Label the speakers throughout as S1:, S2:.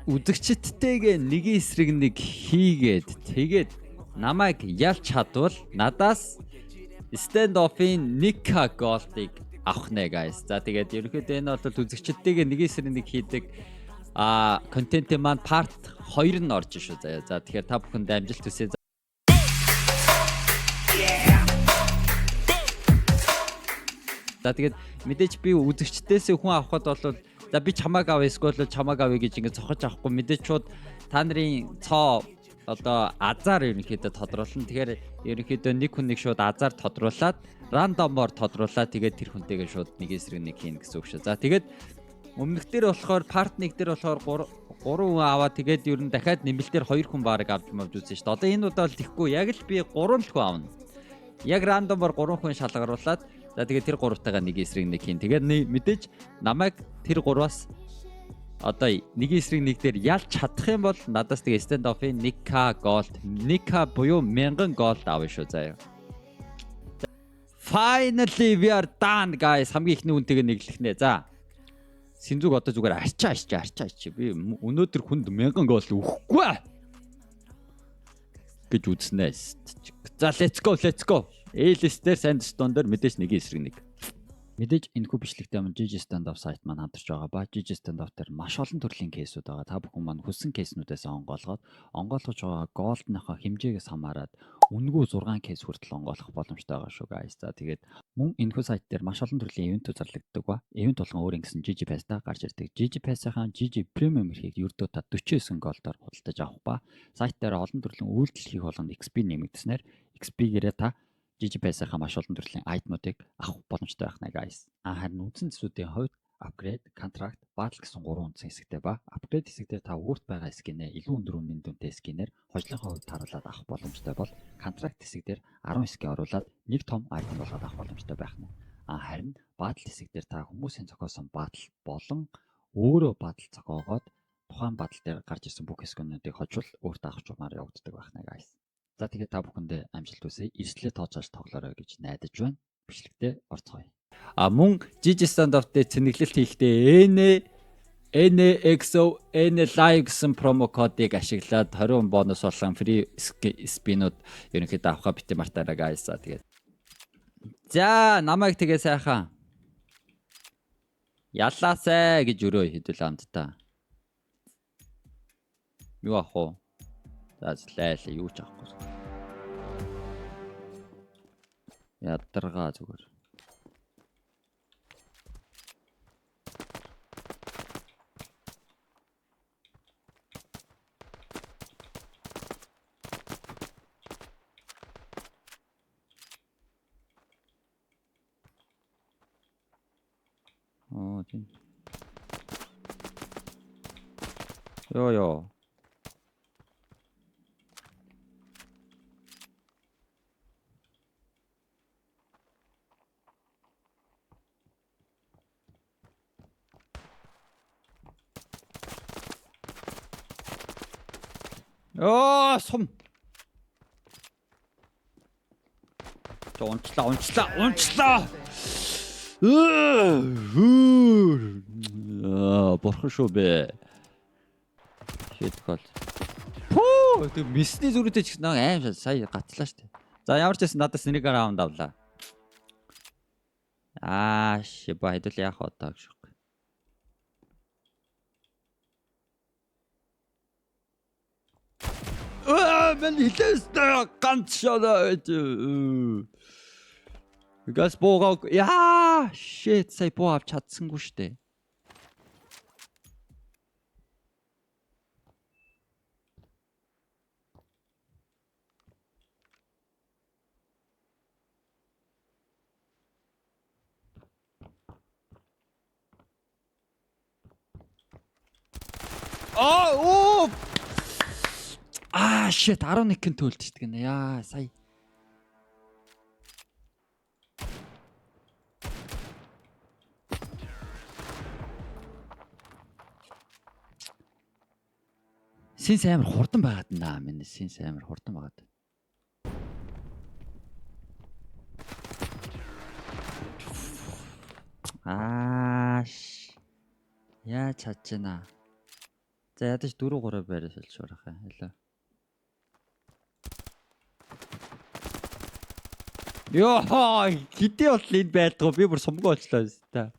S1: үзэгчдтэйгээ нэг эсрэг нэг хийгээд тэгээд намайг ялч чадвал надаас stand off-ийн 1k gold-ыг авах нэ guys. За тэгээд ерөнхийдөө энэ бол үзэгчдтэйгээ нэг эсрэг нэг хийдэг контентын маань part 2 нь орж шүү заяа. За тэгэхээр та бүхэнд амжилт хүсье. За тэгээд мэдээж би үзэгчдээс хүн авахд бол за би чамааг авъя эсвэл чамааг авъя гэж ингэ цохож авахгүй мэдээж шууд та нарын цоо одоо азар ерөнхийдөө тодруулна. Тэгэхээр ерөнхийдөө нэг хүн нэг шууд азар тодруулаад рандомоор тодруулаад тэгээд тэр хүнтэйгээ шууд нэг эсрэг нэг хийн гэсэн үг шүү. За тэгээд өмнөх дээр болохоор part 1 дээр болохоор 3 хүн аваад тэгээд ер нь дахиад нэмэлтээр 2 хүн баг авч үзсэн шүү дээ. Одоо энэ удаа л тэхгүй яг л би 3 л хүн авна. Яг рандомоор 3 хүн шалгаруулад за тэгээд тэр 3-тайгаа нэг эсрэг нэг хийн. Тэгээд мэдээж намайг тэр 3-аас одоо нэг эсрэг нэг дээр ялч чадах юм бол надаас тэгээ stand off-ийн 1k gold 1k буюу 1000 gold авъя шүү заяа. Finally we are done guys. Хамгийн ихний үнтэйгээ нэглэх нэ. За. Синзуг одоо зүгээр арчаа. Би өнөөдөр хүнд 1000 gold өгөхгүй гэж үзнэ. За let's go. A-list-дээр Sandstone дээр мэдээж нэг эсрэг нэг. Мэдээж энэхүү бичлэгтэй өмнө GG Stand-Off сайт маань хамтарч байгаа ба GG Stand-Off дээр маш олон төрлийн кейсүүд байгаа. Та бүхэн маань хүссэн кейснүүдээс онгоолгож байгаа голдныхоо хэмжээгээс хамаарат үнэгүй 6 кейс хүртэл онгоолгох боломжтой байгаа шүү guys. За тэгээд мөн энэхүү сайт дээр маш олон төрлийн ивент зарлагддаг ба. Ивент болгон өөр ингэсэн GG Pass-та гарч ирдэг. GG Pass-ийн GG Premium эрхийг ердөө та 49 голдоор худалдаж авах ба сайт дээр олон төрлийн үйлдэл хийх болгонд XP нэмэгдснээр XP-гээрээ та GG Pass-ийн маш олон төрлийн айтмуудыг авах боломжтой байх нэ guys. Харин үндсэн төсвүүдийн хувьд upgrade, contract, battle гэсэн 3 үндсэн хэсэгтэй ба upgrade хэсэгтээ та өөрт байгаа скинээ илүү өндөр үнийн дүнтэй скинээр хожлынхаа хувьд харуулад авах боломжтой бол contract хэсэгтэр 10 скин оруулаад нэг том item болгоод авах боломжтой байх нь. Харин battle хэсэгтэр та хүмүүсийн зохиосон battle болон өөрөө battle зохиогоод тухайн battle дээр гарч ирсэн бүх скинүүдийг хожвол өөртөө авах чухмаар явагддаг байх нэ guys. За тэгээд та бүхэндээ амжилт хүсье. Эрслээ тооцоолж тоглоорой гэж найдаж байна. Бичлэгтээ орцгоё. Мөн GG Stand-Off дээр цэнэглэлт хийхдээ NXO live гэсэн промо кодыг ашиглаад 20% бонус болон free spin-ууд ерөнхийдөө авахаа бити мартаарай guys. За тэгээд. За намайг тэгээ сайхан яллаасай гэж өрөө хэдүүл амттай. Юу ах вэ? За лайлаа юу ч авахгүй. Ядаргаа зүгээр. Тийм. Йоо. Сум. Унчлаа. Бурхан шүү бэ. Шийтгэл. Пүү, тэг мисний зүрхтэй ч гэсэн аим сая гатлаа штэ. За ямар ч байсан надаас нэг раунд авлаа. Шиба хэдүүл яах одоо гэж. Men hilsner ганцшаа. Газ буугаа. Shit, сая буу авч чадсангүй штэ. Shit 11-ийн төлд ичдэг нэ. Сая. Синс амар хурдан байгаад наа. Миний синс амар хурдан байгаад. Яаж чадчихна. За ядаж 4-3 байраа шилжүүр хаа. Хэлээ. Йоо, хэдий бол энд байдгаа би бүр сумгаа болчлоо та.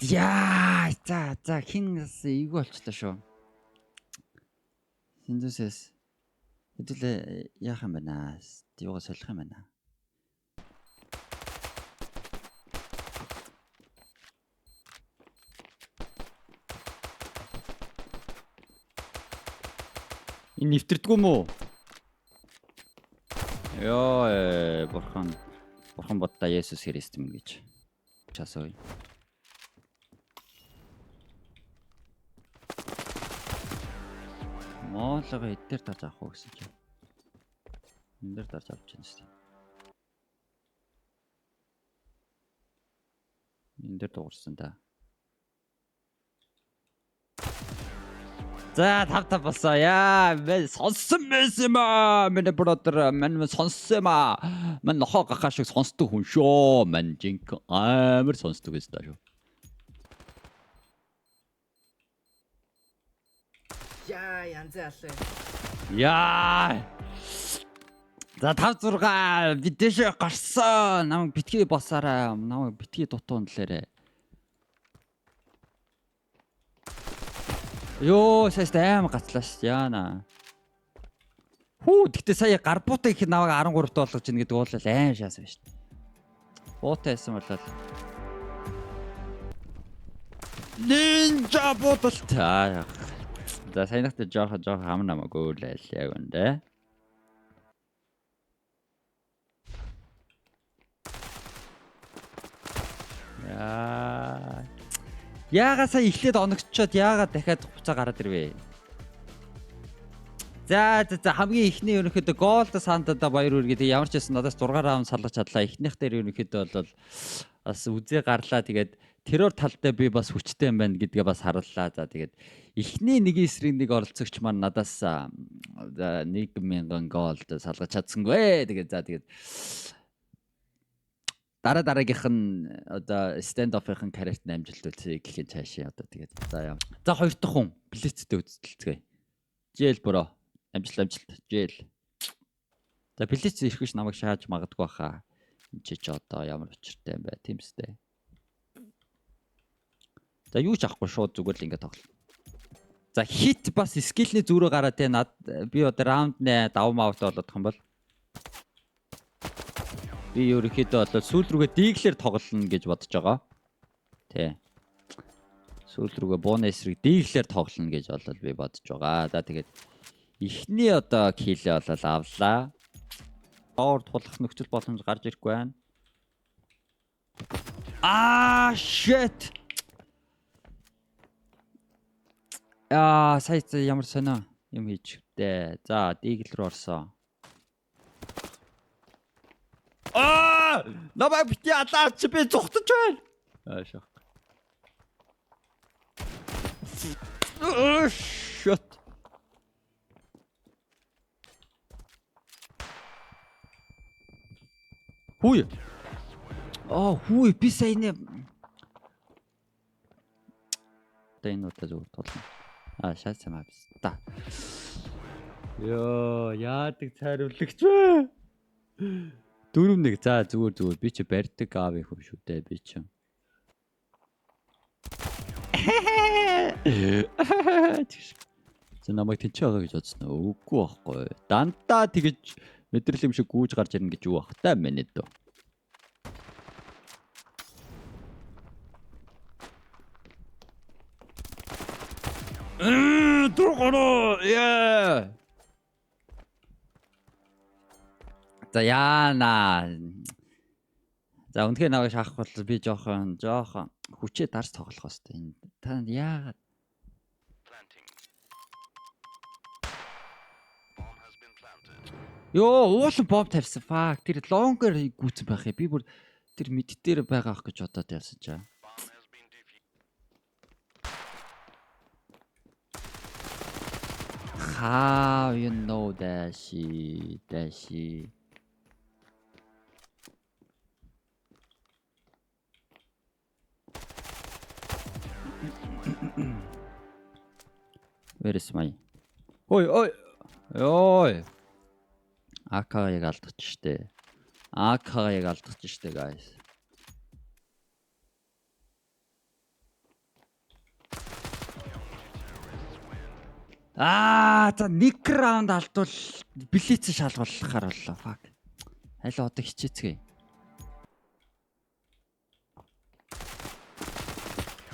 S1: Яа, за хин эйгүү болчлоо шүү. Синдусэс хэдүүлээ яах юм бэ наа? Юугаа солих юм байна. Энэ нэвтэрдэггүй юм уу? Йоо, бурхан бодта Есүс Христ юм гэж. Часой. Моолгоо эдгээр тарж авах уу гэсэн чинь. Энд дээр тарж авч байна шүү дээ. Энд дээр дуурсан та. За тав болсоо. Яа, сонссон байсан юм аа. Миний бродер, мань сонссон юм аа. Мань нохоо гахаа шиг сонсдог хүн шүү. Мань жинк амар сонсдог байсан даа шүү.
S2: Яа, янз аллаа.
S1: Яа. За 5 6 бидэшээ гарсан. Намайг битгий босаарай. Намайг битгий дутуун дэлээрээ. Йоо, саяст аим гатлаа ш. Яана. Хүү, гэтээ сая гарбуутай их наваг 13-т болгож ийн гэдэг уулал аим шаасан байж. Буутай байсан болол. Нинжа бодолтой. За саянахтай жоох хам намаагүй л яг үндэ. Яагаад сая эхлээд оногччоод яагаад дахиад хуцаа гараад ирвэ? За хамгийн ихний ерөнхийдөө голд сандада баяр үргээ тэг ямар ч байсан надаас 6 раунд салгаж чадлаа. Эхнийх дээр ерөнхийдөө бол бас үзээ гарлаа. Тэгээд террор талдаа би бас хүчтэй юм байна гэдгээ бас харууллаа. За тэгээд эхний нэг эсрэг нэг оролцогч маань надаас 1000 голд салгаж чадсангүй. Тэгээд дараагийнх нь одоо stand off-ын карьерт амжилт үлдээ гэхэд цаашаа одоо тэгээд за яа. За хоёр дахь хүн Блицтэй үзэлцгээе. Жээл бөрөө амжилт жээл. За Блиц ирэх биш намайг шааж магадгүй хаа. Энд ч одоо ямар учиртай юм бэ? Тимстэй. За юу ч авахгүй шууд зүгээр л ингэ тоглоо. За хит бас скиллний зүрөө гараад те над би одоо раунд 8 даван маут болоод юм бол би ерөнхийдөө бол сүүл рүүгээ диглэр тоглоно гэж бодож байгаа. Тэ. Сүүл рүүгээ бууны эсрэг диглэр тоглоно гэж бол би бодож байгаа. За тэгээд эхний одоо килээ бол авлаа. Доор тулах нөхцөл боломж гарч ирэхгүй байна. Shit. Сая ямар сонио юм хийж дээ. За дигл рүү орсон. Намайг бити алаач би зүхтэж байна. Шах. Shit. Хүй. Хүй би саяны тэнүүтэ зүгээр толно. Шаасан маа биш. Та. Йоо, яадаг цайруулагч вэ? 4-1 за зүгээр би чи барьдаг аав их юм шүү дээ би чи. Чи намайг тэнцээ байгаа гэж бодсон уу? Үгүй байхгүй. Дандаа тэгэж мэдрэл юм шиг гүйж гарч ирнэ гэж юу бах та минь дөө. Дургоно. Яа. За яана. За үнэхээр наваа шахах бол би жоохон хүчээ дарс тоглох хэвээр. Та яагаад Йоо, уул бомб тавьсан. Фак. Тэр лонгер гүйцэн байх юм. Би бүр тэр мэд дээр байгаа ах гэж бодоод явсан чаа. How you know dashi. Where is my? Ой. АК-ыг алдчих штэ. АК-ыг алдчих штэ guys. За нэг раунд алдвал блиц шалгуулахаар боллоо. Fuck. Аль одоо хичээцгээе.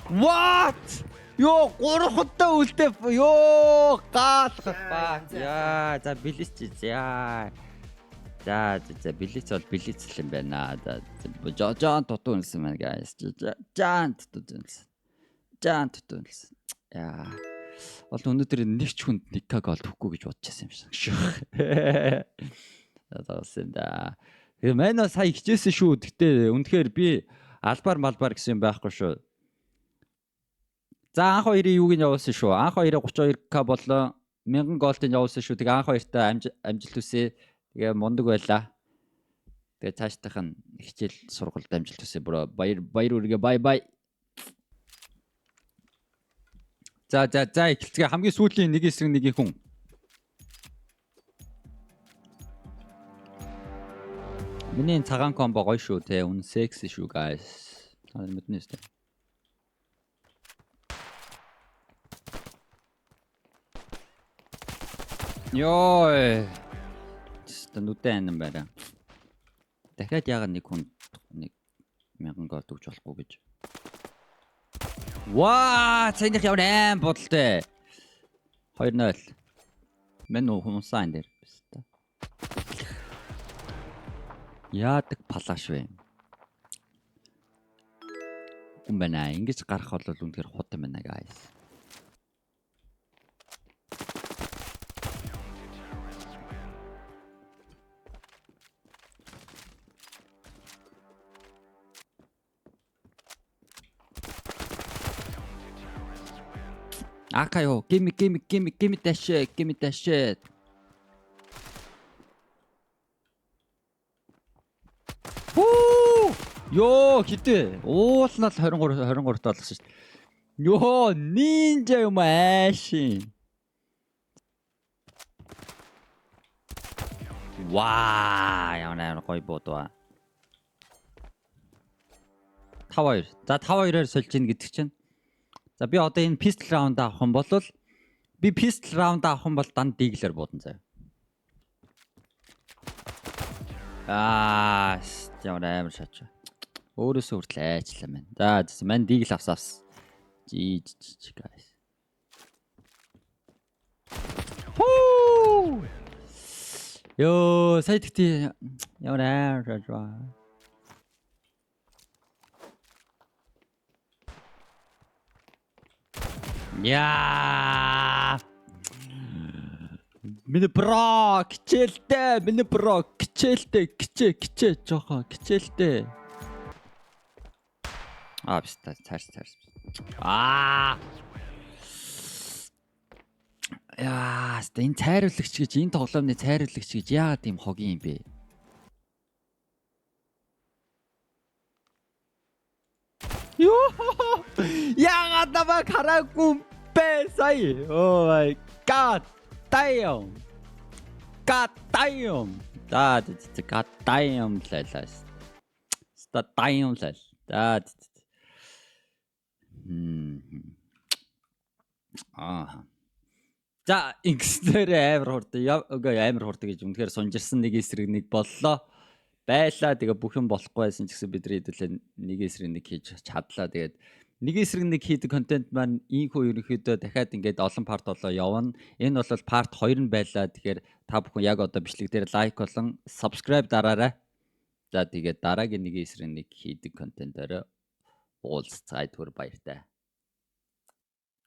S1: What? Йоо, 3 удаа үлдээ. Йоо, гаалгах fuck. Яа, за блиц яа. За блиц бол блиц л юм байна. За жаан тутун хэлсэн байна guys. Жаан тутун хэлсэн. Яа. Бол өнөөдөр нэг ч хүнд нэг каг олдохгүй гэж бодчихсан юм шиг. Заасан да. Тэгээ маань сая хичээсэн шүү. Гэтэ үнэхээр би албаар малбаар гэсэн юм байхгүй шүү. За анх хоёрын юуг нь явуулсан шүү. Анх хоёроо 32к боллоо. 1000 голдын явуулсан шүү. Тэгээ анх хоёртаа амжилт хүсье. Тэгээ мундаг байлаа. Тэгээ цаашдах нь хичээл сургалт амжилт хүсье. Баяр үргээ бай. За эхэлцгээ хамгийн сүүлийн нэг эсрэг нэг хүн. Миний цагаан комбо гоё шүү те. Үн секси шүү guys. Мэднэ тест. Йой. Тэстэнүүтэй юм байна. Дахиад яагаад нэг хүн 1000 гол өгч болохгүй гэж. Ваа, цэних яваа бодолтой. 2-0. Мэн хүмүүсийн дээр байна. Яадаг палаш вэ? Умбана ингэж гарах бол үнэхээр хот юм байна guys. Акаё, give me that shit. Хүү! Йоо, хитэ. Уулнал 23 талсан шүү дээ. Йоо, нинжа юм аашин. Ваа, яна гоё бодоо. 5-2. За 5-2-оор сольж ийн гэдэг чинь. За би одоо энэ pistol round авах юм бол данд диглэр буудан заяа. Ямар шаач. Өөрөөсөө хүртэл айчлаа мэн. За мань дигл авсаас. Guys. Хуу! Йоо, сая тэгтээ ямар шаач. Яа. Миний бро кичээлтэй. Кичээ жоохон кичээлтэй. Бистаа цааш. Яа, энэ цайруулагч гэж энэ тоглоомны цайруулагч гэж яагаад ийм хогийн юм бэ? Ёо! Яагаад намайг хараагүй бэ сая? Oh my god. Damn. God damn. Лайлаас. Damn лайл. За ингэснээр амар хурд гэж үнэхээр сунжирсан нэг эсрэг нэг боллоо. Байлаа тэгээ бүх юм болохгүй байсан ч гэсэн бид хэдүүлээ нэг эсрэг нэг хийж чадлаа. Тэгээд нэг эсрэг нэг хийдэг контент маань ийхүү ерөнхийдөө дахиад ингээд олон парт болоо явна. Энэ бол парт 2 нь байлаа. Тэгэхээр та бүхэн яг одоо бичлэг дээр лайк болон subscribe дараарай. За тэгээд дараагийн нэг эсрэг нэг хийдэг контентоор уулзцай түр баяртай.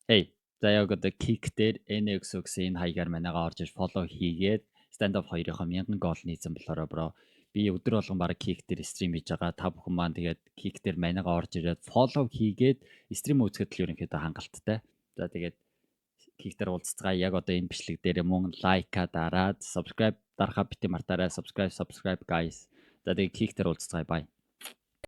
S1: Hey, за яг одоо kick дээр NXX энэ хаягаар манайгаа орж иж follow хийгээд stand up 2-ын 1000 гол нийцэн болохоор бро. Би өдөр болгон баг kick дээр стрим хийж байгаа. Та бүхэн маань тэгээд kick дээр манайгаа орж ирээд follow хийгээд стрим үзэхэд л ерөнхийдөө хангалттай. За тэгээд kick дээр уулзцгаая. Яг одоо энэ бичлэг дээр мөн лайка дараад subscribe дарахаа бити мартаарай. Subscribe guys. За тэгээд kick дээр уулзцгаая. Bye.